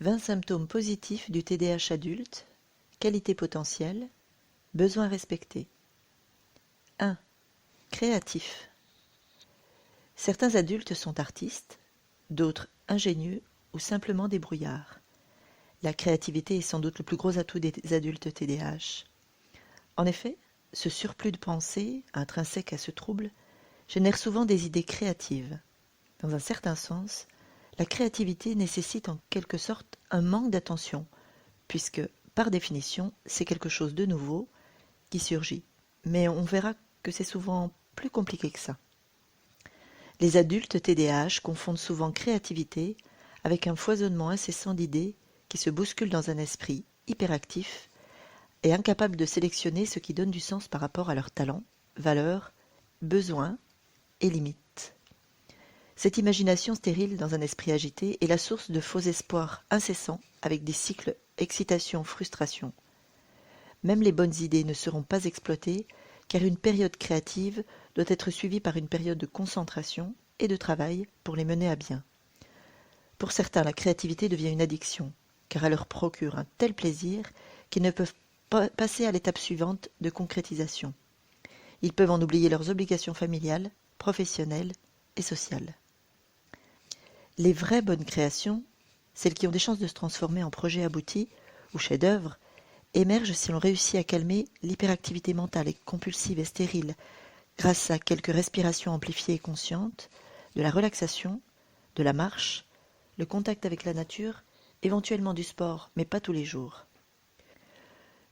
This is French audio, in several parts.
20 symptômes positifs du TDAH adulte, qualité potentielle, besoins respectés. 1. Créatif. Certains adultes sont artistes, d'autres ingénieux ou simplement débrouillards. La créativité est sans doute le plus gros atout des adultes TDAH. En effet, ce surplus de pensée, intrinsèque à ce trouble, génère souvent des idées créatives. Dans un certain sens, la créativité nécessite en quelque sorte un manque d'attention, puisque, par définition, c'est quelque chose de nouveau qui surgit. Mais on verra que c'est souvent plus compliqué que ça. Les adultes TDAH confondent souvent créativité avec un foisonnement incessant d'idées qui se bousculent dans un esprit hyperactif et incapable de sélectionner ce qui donne du sens par rapport à leurs talents, valeurs, besoins et limites. Cette imagination stérile dans un esprit agité est la source de faux espoirs incessants avec des cycles excitation-frustration. Même les bonnes idées ne seront pas exploitées car une période créative doit être suivie par une période de concentration et de travail pour les mener à bien. Pour certains, la créativité devient une addiction, car elle leur procure un tel plaisir qu'ils ne peuvent pas passer à l'étape suivante de concrétisation. Ils peuvent en oublier leurs obligations familiales, professionnelles et sociales. Les vraies bonnes créations, celles qui ont des chances de se transformer en projets aboutis ou chefs-d'œuvre, émergent si l'on réussit à calmer l'hyperactivité mentale et compulsive et stérile grâce à quelques respirations amplifiées et conscientes, de la relaxation, de la marche, le contact avec la nature, éventuellement du sport, mais pas tous les jours.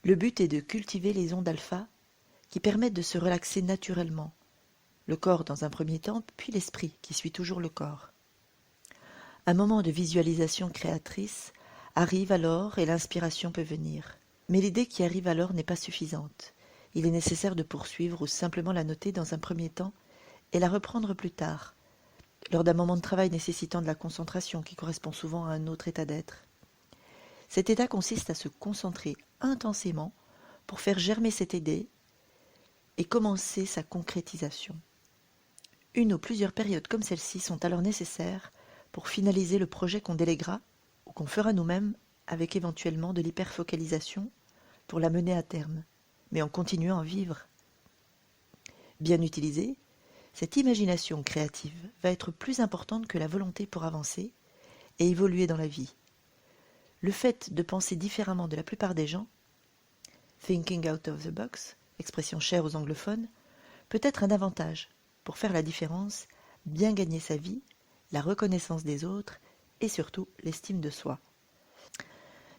Le but est de cultiver les ondes alpha qui permettent de se relaxer naturellement, le corps dans un premier temps, puis l'esprit qui suit toujours le corps. Un moment de visualisation créatrice arrive alors et l'inspiration peut venir. Mais l'idée qui arrive alors n'est pas suffisante. Il est nécessaire de poursuivre ou simplement la noter dans un premier temps et la reprendre plus tard, lors d'un moment de travail nécessitant de la concentration qui correspond souvent à un autre état d'être. Cet état consiste à se concentrer intensément pour faire germer cette idée et commencer sa concrétisation. Une ou plusieurs périodes comme celle-ci sont alors nécessaires pour finaliser le projet qu'on déléguera ou qu'on fera nous-mêmes avec éventuellement de l'hyperfocalisation pour la mener à terme, mais en continuant à vivre. Bien utilisée, cette imagination créative va être plus importante que la volonté pour avancer et évoluer dans la vie. Le fait de penser différemment de la plupart des gens, thinking out of the box, expression chère aux anglophones, peut être un avantage pour faire la différence, bien gagner sa vie, la reconnaissance des autres et surtout l'estime de soi.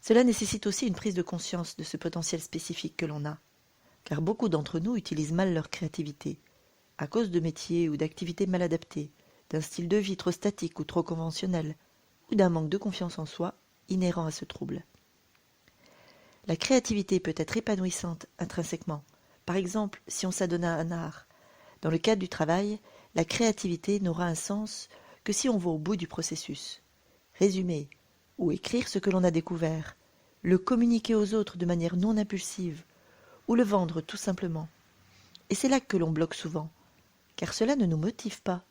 Cela nécessite aussi une prise de conscience de ce potentiel spécifique que l'on a, car beaucoup d'entre nous utilisent mal leur créativité, à cause de métiers ou d'activités mal adaptés, d'un style de vie trop statique ou trop conventionnel, ou d'un manque de confiance en soi inhérent à ce trouble. La créativité peut être épanouissante intrinsèquement. Par exemple, si on s'adonne à un art. Dans le cadre du travail, la créativité n'aura un sens que si on va au bout du processus. Résumer ou écrire ce que l'on a découvert, le communiquer aux autres de manière non impulsive, ou le vendre tout simplement. Et c'est là que l'on bloque souvent, car cela ne nous motive pas,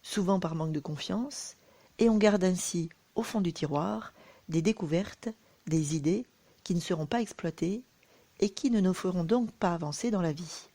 souvent par manque de confiance, et on garde ainsi, au fond du tiroir, des découvertes, des idées qui ne seront pas exploitées et qui ne nous feront donc pas avancer dans la vie.